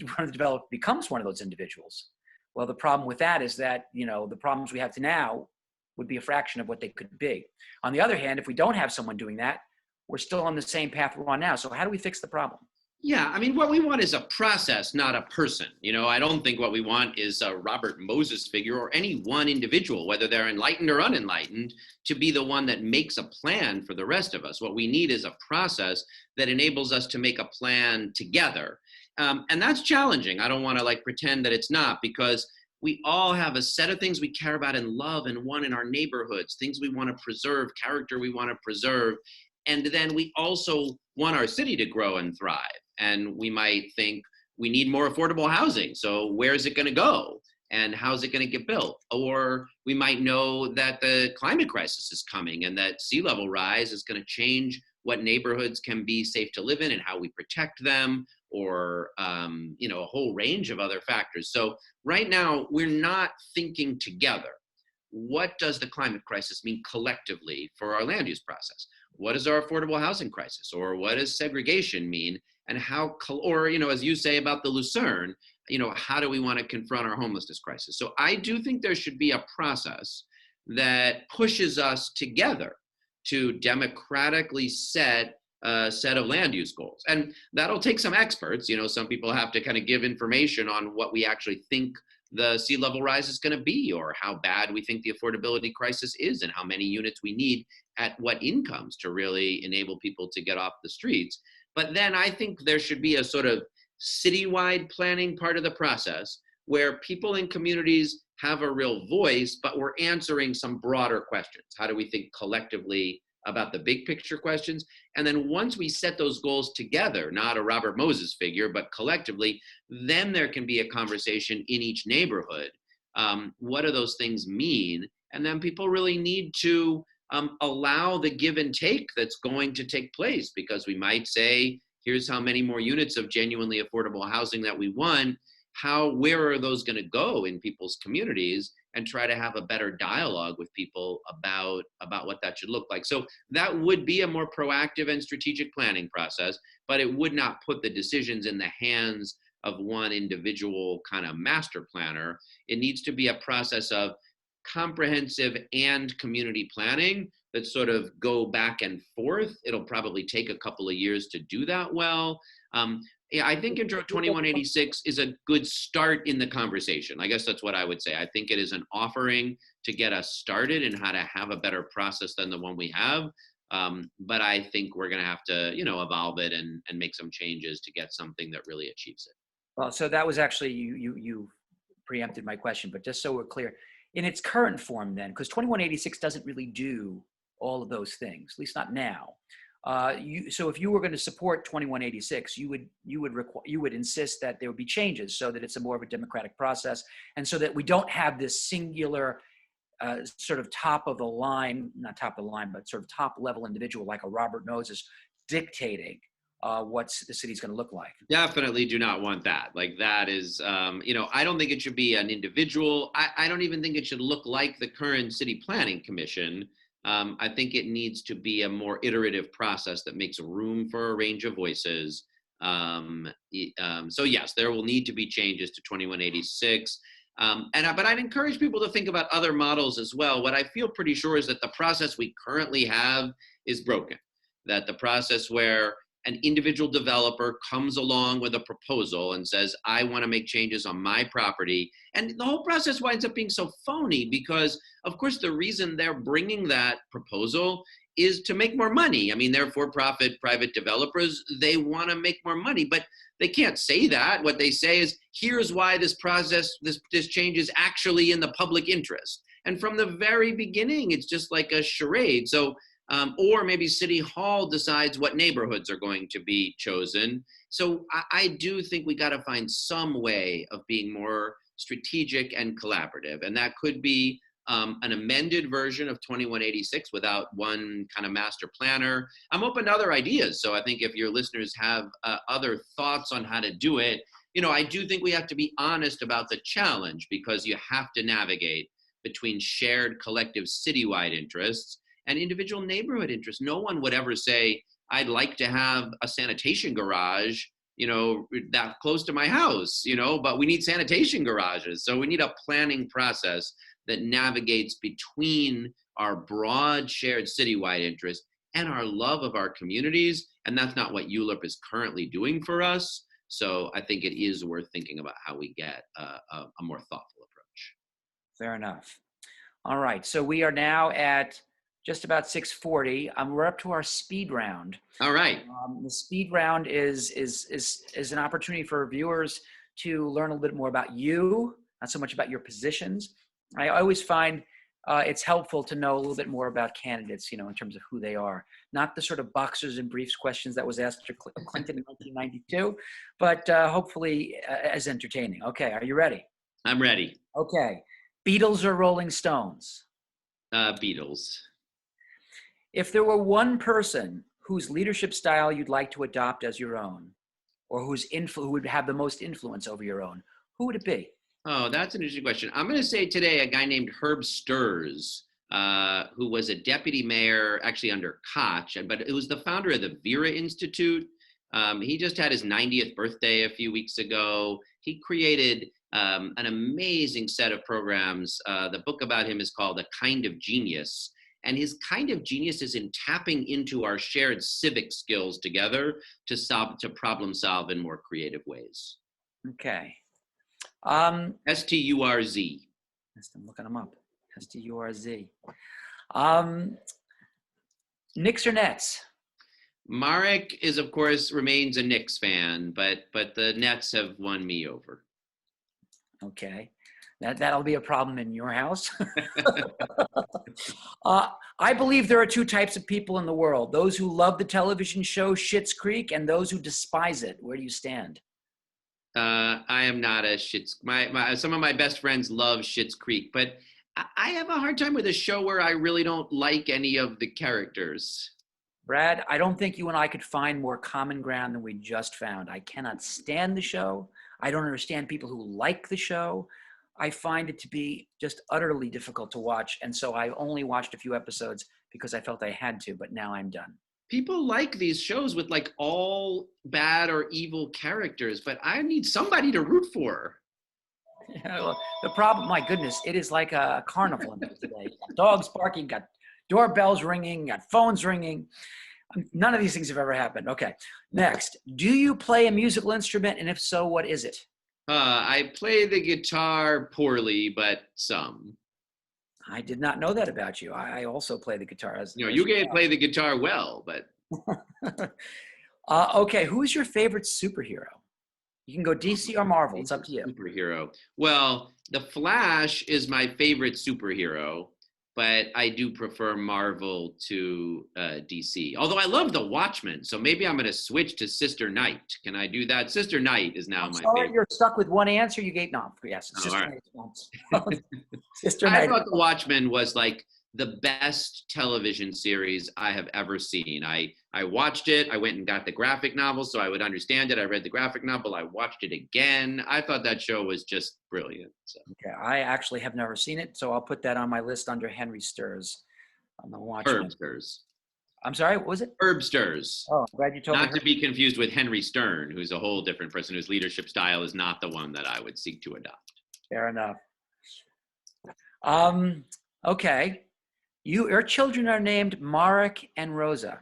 one of the developer becomes one of those individuals. Well, the problem with that is that, the problems we have to now would be a fraction of what they could be. On the other hand, if we don't have someone doing that, we're still on the same path we're on now. So how do we fix the problem? Yeah, I mean, what we want is a process, not a person. I don't think what we want is a Robert Moses figure or any one individual, whether they're enlightened or unenlightened, to be the one that makes a plan for the rest of us. What we need is a process that enables us to make a plan together. And that's challenging. I don't want to pretend that it's not, because we all have a set of things we care about and love and want in our neighborhoods, things we want to preserve, character we want to preserve. And then we also want our city to grow and thrive. And we might think we need more affordable housing. So where is it going to go? And how's it going to get built? Or we might know that the climate crisis is coming and that sea level rise is going to change what neighborhoods can be safe to live in and how we protect them, or a whole range of other factors. So right now, we're not thinking together. What does the climate crisis mean collectively for our land use process? What is our affordable housing crisis? Or what does segregation mean? And how, as you say about the Lucerne, how do we want to confront our homelessness crisis? So I do think there should be a process that pushes us together to democratically set a set of land use goals. And that'll take some experts. Some people have to kind of give information on what we actually think the sea level rise is going to be, or how bad we think the affordability crisis is, and how many units we need at what incomes to really enable people to get off the streets. But then I think there should be a sort of citywide planning part of the process where people in communities have a real voice, but we're answering some broader questions. How do we think collectively about the big picture questions? And then once we set those goals together, not a Robert Moses figure, but collectively, then there can be a conversation in each neighborhood. What do those things mean? And then people really need to allow the give and take that's going to take place, because we might say, here's how many more units of genuinely affordable housing that we want. Where are those going to go in people's communities, and try to have a better dialogue with people about what that should look like. So that would be a more proactive and strategic planning process, but it would not put the decisions in the hands of one individual kind of master planner. It needs to be a process of comprehensive and community planning that sort of go back and forth. It'll probably take a couple of years to do that well. Yeah, I think Intro 2186 is a good start in the conversation. I guess that's what I would say. I think it is an offering to get us started in how to have a better process than the one we have. But I think we're going to have to, evolve it and make some changes to get something that really achieves it. Well, so that was actually, you preempted my question, but just so we're clear, in its current form then, because 2186 doesn't really do all of those things, at least not now. So if you were going to support 2186, you would insist that there would be changes so that it's a more of a democratic process, and so that we don't have this singular sort of top of the line, not top of the line, but sort of top level individual like a Robert Moses dictating what the city's going to look like. Definitely do not want that. That is, I don't think it should be an individual. I don't even think it should look like the current city planning commission. I think it needs to be a more iterative process that makes room for a range of voices. So yes, there will need to be changes to 2186. But I'd encourage people to think about other models as well. What I feel pretty sure is that the process we currently have is broken, that the process where an individual developer comes along with a proposal and says, I want to make changes on my property. And the whole process winds up being so phony because, of course, the reason they're bringing that proposal is to make more money. I mean, they're for-profit private developers. They want to make more money, but they can't say that. What they say is, here's why this process, this change is actually in the public interest. And from the very beginning, it's just like a charade. So, or maybe City Hall decides what neighborhoods are going to be chosen. So I do think we got to find some way of being more strategic and collaborative. And that could be an amended version of 2186 without one kind of master planner. I'm open to other ideas. So I think if your listeners have other thoughts on how to do it, I do think we have to be honest about the challenge because you have to navigate between shared collective citywide interests and individual neighborhood interests. No one would ever say, I'd like to have a sanitation garage, that close to my house, but we need sanitation garages. So we need a planning process that navigates between our broad shared citywide interest and our love of our communities. And that's not what ULIP is currently doing for us. So I think it is worth thinking about how we get a more thoughtful approach. Fair enough. All right. So we are now at just about 6:40. We're up to our speed round. All right. The speed round is an opportunity for viewers to learn a little bit more about you, not so much about your positions. I always find it's helpful to know a little bit more about candidates, in terms of who they are. Not the sort of boxers and briefs questions that was asked to Clinton in 1992, but hopefully as entertaining. Okay, are you ready? I'm ready. Okay. Beatles or Rolling Stones? Beatles. If there were one person whose leadership style you'd like to adopt as your own, or who would have the most influence over your own, who would it be? Oh, that's an interesting question. I'm going to say today a guy named Herb Sturz, who was a deputy mayor actually under Koch, but it was the founder of the Vera Institute. He just had his 90th birthday a few weeks ago. He created an amazing set of programs. The book about him is called A Kind of Genius. And his kind of genius is in tapping into our shared civic skills together to problem solve in more creative ways. Okay. Sturz. I'm looking them up. Sturz. Knicks or Nets? Marek is, of course, remains a Knicks fan, but the Nets have won me over. Okay. That'll be a problem in your house. I believe there are two types of people in the world: those who love the television show Schitt's Creek and those who despise it. Where do you stand? I am not a Schitt's. Some of my best friends love Schitt's Creek, but I have a hard time with a show where I really don't like any of the characters. Brad, I don't think you and I could find more common ground than we just found. I cannot stand the show. I don't understand people who like the show. I find it to be just utterly difficult to watch. And so I only watched a few episodes because I felt I had to, but now I'm done. People like these shows with like all bad or evil characters, but I need somebody to root for. Well, the problem, my goodness, it is like a carnival in there today. Got dogs barking, got doorbells ringing, got phones ringing. None of these things have ever happened. Okay, next. Do you play a musical instrument? And if so, what is it? I play the guitar poorly, but some. I did not know that about you. I also play the guitar. You can play the guitar well, but. Okay, who is your favorite superhero? You can go DC or Marvel. It's up to you. Superhero. Well, The Flash is my favorite superhero, but I do prefer Marvel to DC. Although I love The Watchmen, so maybe I'm going to switch to Sister Night. Can I do that? Sister Night is now my favorite. You're stuck with one answer. You gave no. Yes, Sister Night. Sister Night. I thought The Watchmen was like the best television series I have ever seen. I watched it. I went and got the graphic novel so I would understand it. I read the graphic novel. I watched it again. I thought that show was just brilliant. So. Okay, I actually have never seen it, so I'll put that on my list under Henry Sturz on the Watchmen. Herb Sturz. I'm sorry, what was it? Herb Sturz. Oh, I'm glad you told me. Not to be confused with Henry Stern, who's a whole different person whose leadership style is not the one that I would seek to adopt. Fair enough. Um, okay. Your children are named Marek and Rosa.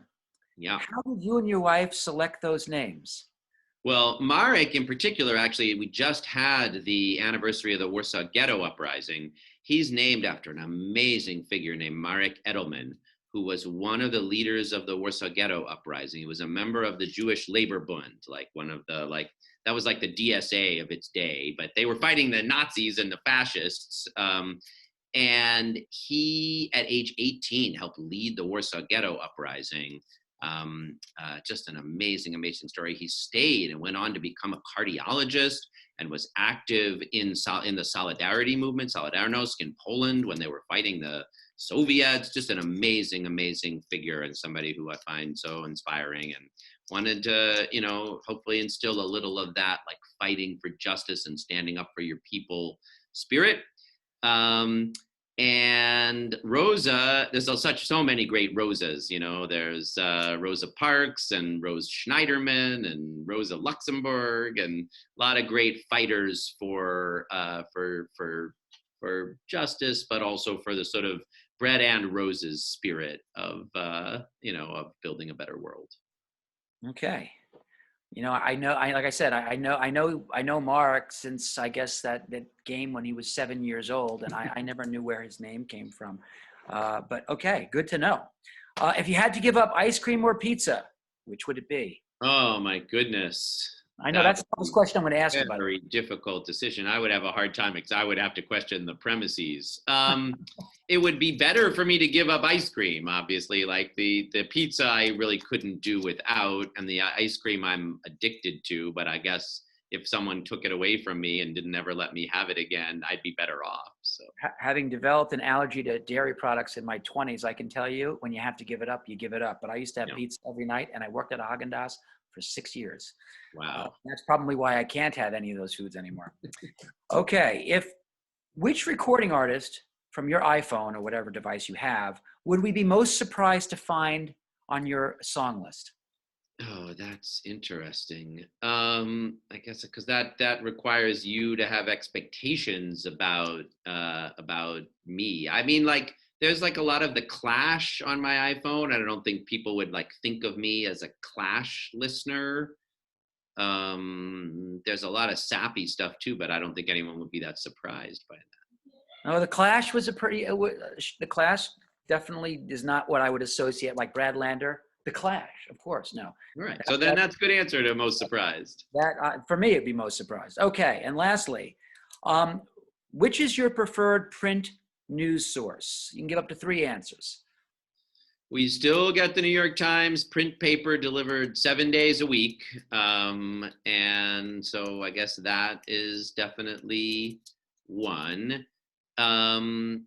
Yeah. How did you and your wife select those names? Well, Marek in particular, actually, we just had the anniversary of the Warsaw Ghetto Uprising. He's named after an amazing figure named Marek Edelman, who was one of the leaders of the Warsaw Ghetto Uprising. He was a member of the Jewish Labor Bund, like one of the, like, that was like the DSA of its day, but they were fighting the Nazis and the fascists. And he, at age 18, helped lead the Warsaw Ghetto Uprising. Just an amazing, amazing story. He stayed and went on to become a cardiologist and was active in the Solidarity movement, Solidarność in Poland when they were fighting the Soviets. Just an amazing, amazing figure and somebody who I find so inspiring and wanted to, hopefully instill a little of that, like fighting for justice and standing up for your people spirit. And Rosa, there's so many great Rosas, there's Rosa Parks and Rose Schneiderman and Rosa Luxemburg and a lot of great fighters for justice, but also for the sort of bread and roses spirit of, of building a better world. Okay. Like I said, I know Mark since I guess that game when he was 7 years old, and I never knew where his name came from. But okay, good to know. If you had to give up ice cream or pizza, which would it be? Oh my goodness. I know that's the first question I'm going to ask you. Very difficult decision. I would have a hard time because I would have to question the premises. It would be better for me to give up ice cream, obviously. Like the pizza I really couldn't do without, and the ice cream I'm addicted to. But I guess if someone took it away from me and didn't ever let me have it again, I'd be better off. So having developed an allergy to dairy products in my 20s, I can tell you when you have to give it up, you give it up. But I used to have pizza every night, and I worked at a Haagen-Dazs for 6 years. Wow. That's probably why I can't have any of those foods anymore. Okay. Which recording artist from your iPhone or whatever device you have would we be most surprised to find on your song list? Oh, that's interesting. I guess because that requires you to have expectations about me. I mean, like there's like a lot of the Clash on my iPhone. I don't think people would like think of me as a Clash listener. There's a lot of sappy stuff too, but I don't think anyone would be that surprised by that. No, the Clash was the Clash definitely is not what I would associate like Brad Lander. The Clash, of course, no. All right, so then that's a good answer to most surprised. That for me, it'd be most surprised. Okay, and lastly, which is your preferred print news source? You can give up to 3 answers. We still get the New York Times print paper delivered 7 days a week. And so I guess that is definitely one. I'm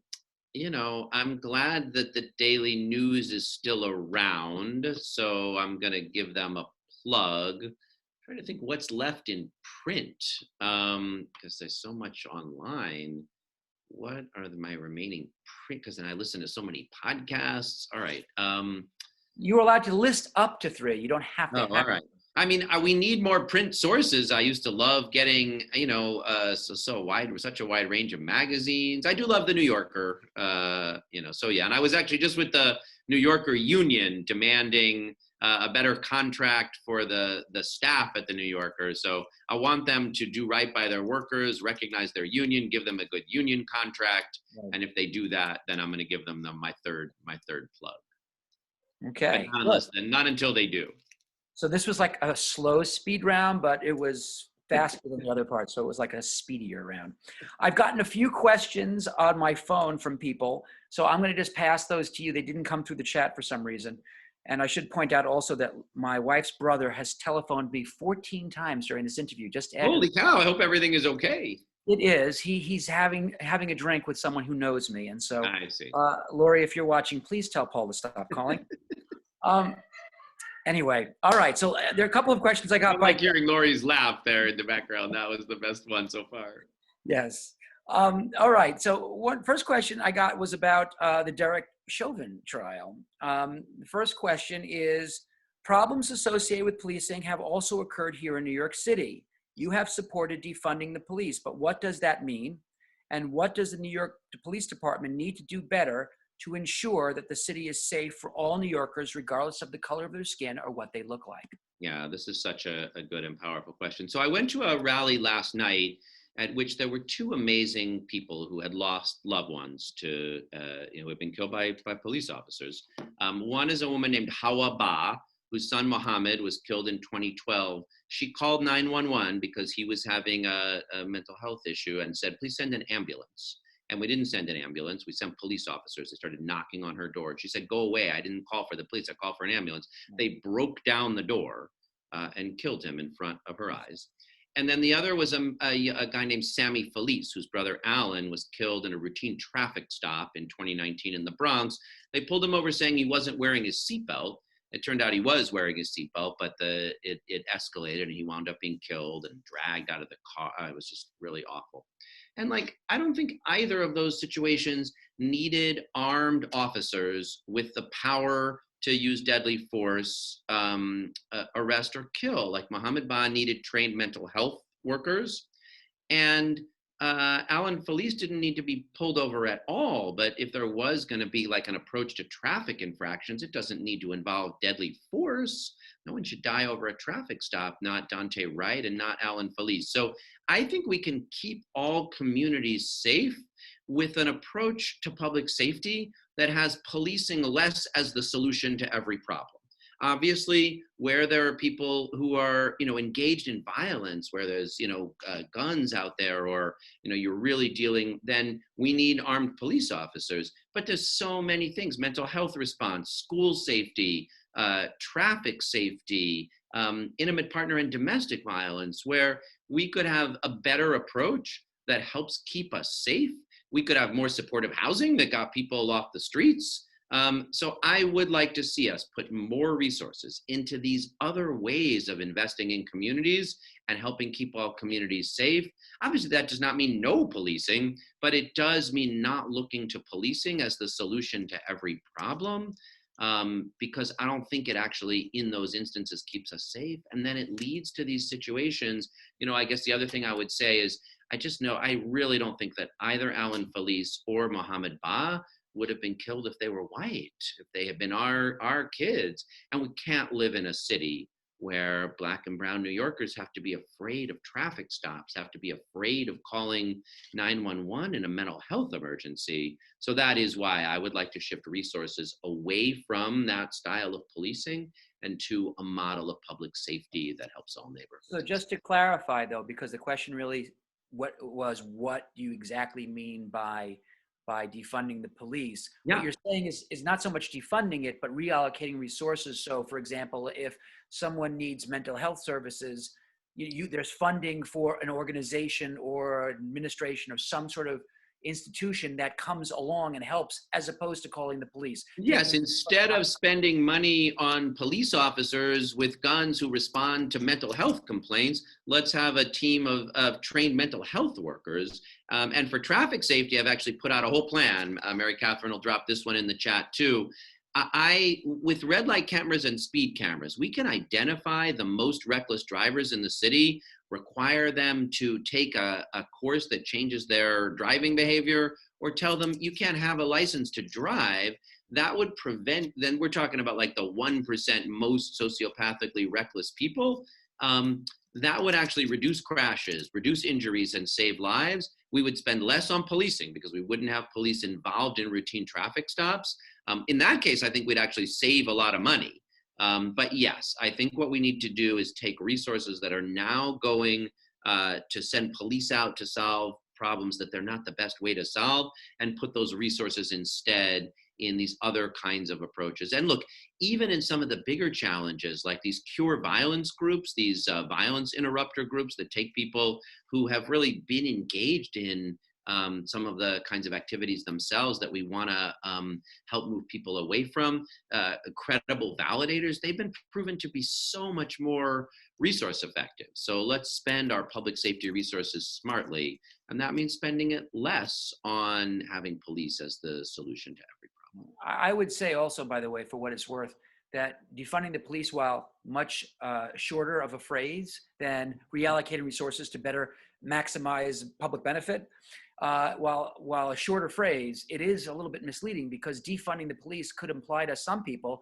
glad that the Daily News is still around. So I'm going to give them a plug. I'm trying to think what's left in print because there's so much online. What are my remaining print? Because then I listen to so many podcasts. All right. You're allowed to list up to 3. You don't have to. All right. I mean, we need more print sources. I used to love getting, such a wide range of magazines. I do love the New Yorker, So yeah, and I was actually just with the New Yorker union demanding a better contract for the staff at the New Yorker. So I want them to do right by their workers, recognize their union, give them a good union contract. Right. And if they do that, then I'm going to give them my third plug. Okay. Not until they do. So this was like a slow speed round, but it was faster than the other part. So it was like a speedier round. I've gotten a few questions on my phone from people. So I'm going to just pass those to you. They didn't come through the chat for some reason. And I should point out also that my wife's brother has telephoned me 14 times during this interview. Holy cow, I hope everything is okay. It is. He's having a drink with someone who knows me. And so, I see. Lori, if you're watching, please tell Paul to stop calling. Anyway, all right. So there are a couple of questions I got. I like hearing Lori's laugh there in the background. That was the best one so far. Yes. All right. So first question I got was about the Derek Chauvin trial. The first question is, problems associated with policing have also occurred here in New York City. You have supported defunding the police, but what does that mean? And what does the New York Police Department need to do better to ensure that the city is safe for all New Yorkers, regardless of the color of their skin or what they look like? Yeah, this is such a good and powerful question. So I went to a rally last night at which there were two amazing people who had lost loved ones to, who had been killed by police officers. One is a woman named Hawa Ba, whose son Mohammed was killed in 2012. She called 911 because he was having a mental health issue and said, please send an ambulance. And we didn't send an ambulance. We sent police officers. They started knocking on her door. She said, go away. I didn't call for the police. I called for an ambulance. They broke down the door and killed him in front of her eyes. And then the other was a guy named Sammy Felice, whose brother Alan was killed in a routine traffic stop in 2019 in the Bronx. They pulled him over saying he wasn't wearing his seatbelt. It turned out he was wearing his seatbelt, but it escalated and he wound up being killed and dragged out of the car. It was just really awful. And I don't think either of those situations needed armed officers with the power to use deadly force, arrest or kill. Like Mohammed Ba needed trained mental health workers. And Alan Felice didn't need to be pulled over at all. But if there was going to be an approach to traffic infractions, it doesn't need to involve deadly force. No one should die over a traffic stop, not Dante Wright and not Alan Felice. So I think we can keep all communities safe with an approach to public safety that has policing less as the solution to every problem. Obviously, where there are people who are, engaged in violence, where there's, guns out there, or, you're really dealing, then we need armed police officers. But there's so many things: mental health response, school safety, traffic safety, intimate partner and domestic violence, where we could have a better approach that helps keep us safe. We could have more supportive housing that got people off the streets. So I would like to see us put more resources into these other ways of investing in communities and helping keep all communities safe. Obviously, that does not mean no policing, but it does mean not looking to policing as the solution to every problem, because I don't think it actually, in those instances, keeps us safe. And then it leads to these situations. I guess the other thing I would say is, I really don't think that either Alan Felice or Mohammed Ba would have been killed if they were white, if they had been our kids. And we can't live in a city where Black and brown New Yorkers have to be afraid of traffic stops, have to be afraid of calling 911 in a mental health emergency. So that is why I would like to shift resources away from that style of policing and to a model of public safety that helps all neighborhoods. So just to clarify, though, because the question really what do you exactly mean by defunding the police? Yeah. What you're saying is not so much defunding it, but reallocating resources. So, for example, if someone needs mental health services, there's funding for an organization or administration or some sort of institution that comes along and helps, as opposed to calling the police. Yes, instead of spending money on police officers with guns who respond to mental health complaints, let's have a team of trained mental health workers. And for traffic safety, I've actually put out a whole plan. Mary Catherine will drop this one in the chat too. With red light cameras and speed cameras, we can identify the most reckless drivers in the city, require them to take a course that changes their driving behavior, or tell them you can't have a license to drive. That would prevent, then we're talking about the 1% most sociopathically reckless people. That would actually reduce crashes, reduce injuries, and save lives. We would spend less on policing because we wouldn't have police involved in routine traffic stops. In that case, I think we'd actually save a lot of money. But yes, I think what we need to do is take resources that are now going to send police out to solve problems that they're not the best way to solve, and put those resources instead in these other kinds of approaches. And look, even in some of the bigger challenges, like these cure violence groups, these violence interrupter groups that take people who have really been engaged in some of the kinds of activities themselves that we want to help move people away from, credible validators, they've been proven to be so much more resource effective. So let's spend our public safety resources smartly. And that means spending it less on having police as the solution to every problem. I would say also, by the way, for what it's worth, that defunding the police, while much shorter of a phrase than reallocating resources to better maximize public benefit, while a shorter phrase, it is a little bit misleading because defunding the police could imply to some people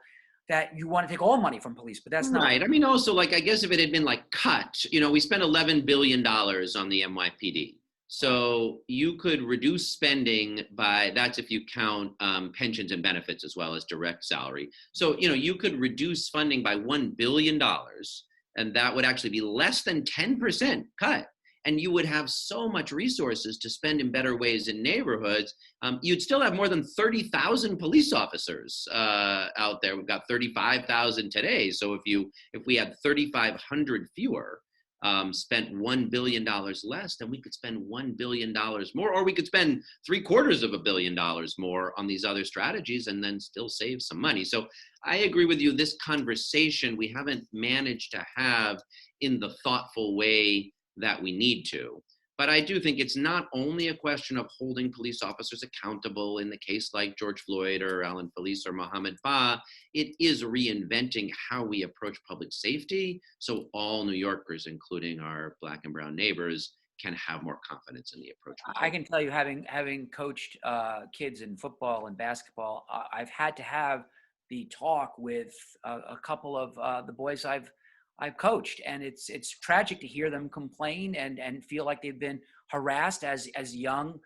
that you want to take all money from police, but that's not Right. I mean, also, like, I guess if it had been like cut, we spent $11 billion on the NYPD. So you could reduce spending by, that's if you count pensions and benefits as well as direct salary. So, you could reduce funding by $1 billion, and that would actually be less than 10% cut. And you would have so much resources to spend in better ways in neighborhoods. You'd still have more than 30,000 police officers out there. We've got 35,000 today. So if we had 3,500 fewer, spent $1 billion less, then we could spend $1 billion more, or we could spend $750 million more on these other strategies and then still save some money. So I agree with you. This conversation we haven't managed to have in the thoughtful way that we need to. But I do think it's not only a question of holding police officers accountable in the case like George Floyd or Alan Felice or Mohammed Ba. It is reinventing how we approach public safety so all New Yorkers, including our Black and brown neighbors, can have more confidence in the approach. I can tell you, having coached kids in football and basketball, I've had to have the talk with a couple of the boys I've coached, and it's tragic to hear them complain and feel like they've been harassed as young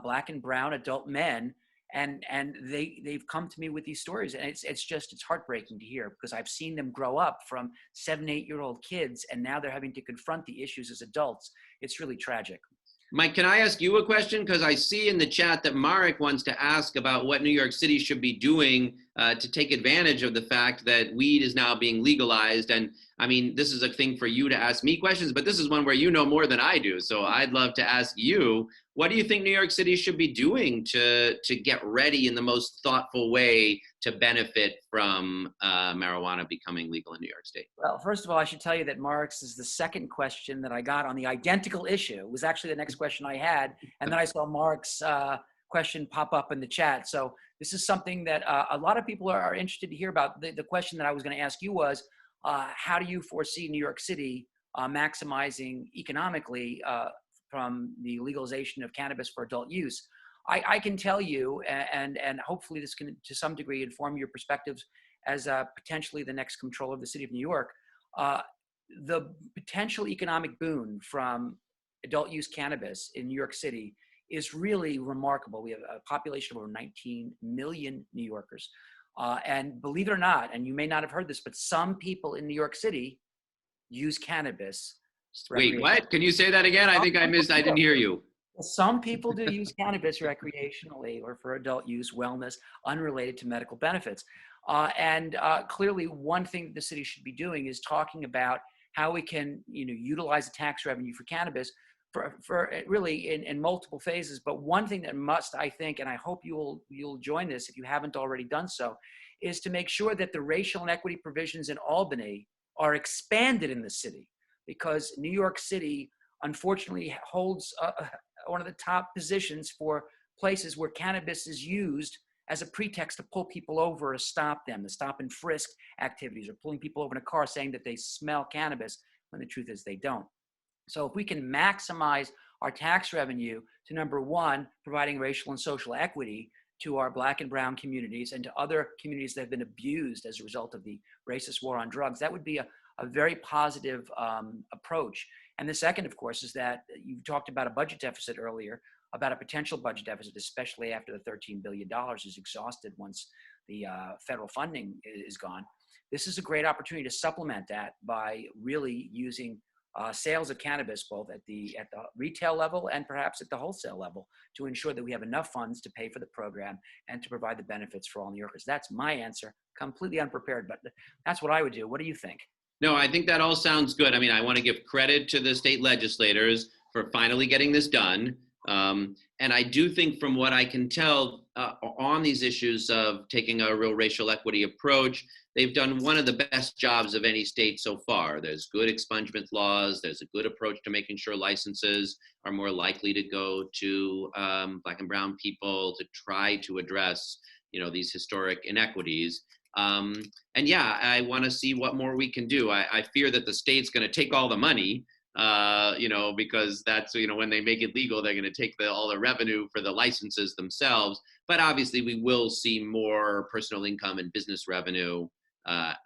Black and brown adult men, and they've come to me with these stories, and it's heartbreaking to hear because I've seen them grow up from 7-8-year-old kids, and now they're having to confront the issues as adults. It's really tragic. Mike, can I ask you a question? Because I see in the chat that Marek wants to ask about what New York City should be doing to take advantage of the fact that weed is now being legalized. And I mean, this is a thing for you to ask me questions, but this is one where you know more than I do. So I'd love to ask you, what do you think New York City should be doing to get ready in the most thoughtful way to benefit from marijuana becoming legal in New York State? Well, first of all, I should tell you that Mark's is the second question that I got on the identical issue. It was actually the next question I had. And then I saw Mark's question pop up in the chat. So this is something that a lot of people are interested to hear about. The question that I was going to ask you was, how do you foresee New York City maximizing economically from the legalization of cannabis for adult use? I can tell you, and hopefully this can to some degree inform your perspectives as potentially the next comptroller of the city of New York, the potential economic boon from adult use cannabis in New York City is really remarkable. We have a population of over 19 million New Yorkers. And believe it or not, and you may not have heard this, but some people in New York City use cannabis. Wait, what? Can you say that again? I think I didn't hear you. Some people do use cannabis recreationally or for adult use, wellness, unrelated to medical benefits. And clearly one thing that the city should be doing is talking about how we can utilize the tax revenue for cannabis for really in multiple phases. But one thing that must, I think, and I hope you'll join this if you haven't already done so, is to make sure that the racial and equity provisions in Albany are expanded in the city, because New York City unfortunately holds one of the top positions for places where cannabis is used as a pretext to pull people over or stop them, the stop and frisk activities, or pulling people over in a car saying that they smell cannabis when the truth is they don't. So if we can maximize our tax revenue to, number one, providing racial and social equity to our Black and brown communities and to other communities that have been abused as a result of the racist war on drugs, that would be a very positive approach. And the second, of course, is that you talked about a budget deficit earlier, about a potential budget deficit, especially after the $13 billion is exhausted once the federal funding is gone. This is a great opportunity to supplement that by really using sales of cannabis, both at the retail level and perhaps at the wholesale level, to ensure that we have enough funds to pay for the program and to provide the benefits for all New Yorkers. That's my answer, completely unprepared, but that's what I would do. What do you think? No, I think that all sounds good. I mean, I want to give credit to the state legislators for finally getting this done. And I do think, from what I can tell on these issues of taking a real racial equity approach, they've done one of the best jobs of any state so far. There's good expungement laws. There's a good approach to making sure licenses are more likely to go to Black and brown people to try to address, these historic inequities. And yeah, I want to see what more we can do. I fear that the state's going to take all the money, because that's, when they make it legal, they're going to take all the revenue for the licenses themselves. But obviously, we will see more personal income and business revenue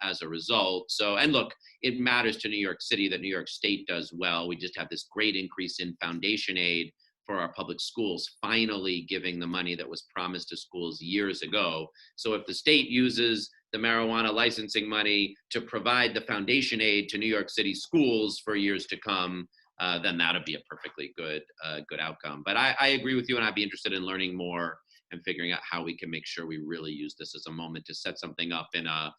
as a result. So, and look, it matters to New York City that New York State does well. We just have this great increase in foundation aid for our public schools, finally giving the money that was promised to schools years ago. So if the state uses the marijuana licensing money to provide the foundation aid to New York City schools for years to come, then that'll be a perfectly good outcome. But I agree with you, and I'd be interested in learning more and figuring out how we can make sure we really use this as a moment to set something up in a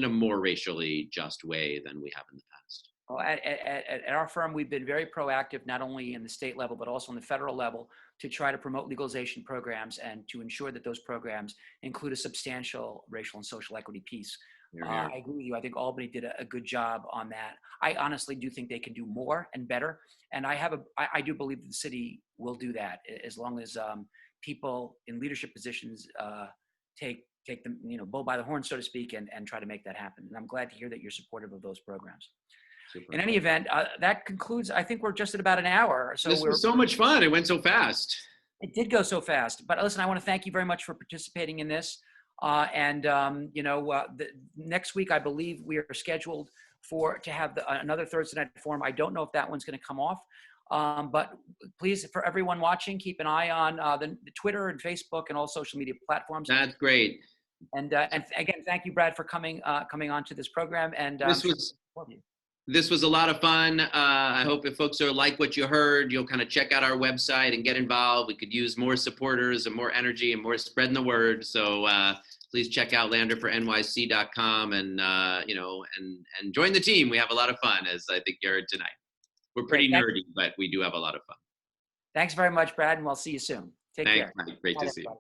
more racially just way than we have in the past. Well, at our firm, we've been very proactive, not only in the state level, but also on the federal level, to try to promote legalization programs and to ensure that those programs include a substantial racial and social equity piece. I agree with you. I think Albany did a good job on that. I honestly do think they can do more and better. And I do believe that the city will do that as long as people in leadership positions take them, bull by the horn, so to speak, and try to make that happen. And I'm glad to hear that you're supportive of those programs. Super. In any event, that concludes. I think we're just at about an hour. So this was so much fun. It went so fast. It did go so fast. But listen, I want to thank you very much for participating in this. Next week, I believe we are scheduled to have another Thursday night forum. I don't know if that one's going to come off. But please, for everyone watching, keep an eye on the Twitter and Facebook and all social media platforms. That's great. And again, thank you, Brad, for coming on to this program. And This was a lot of fun. I hope if folks are like what you heard, you'll kind of check out our website and get involved. We could use more supporters and more energy and more spreading the word. So please check out landerfornyc.com and join the team. We have a lot of fun, as I think you heard tonight. We're pretty nerdy, but we do have a lot of fun. Thanks very much, Brad, and we'll see you soon. Take care. Thanks, Mike. Great to see you.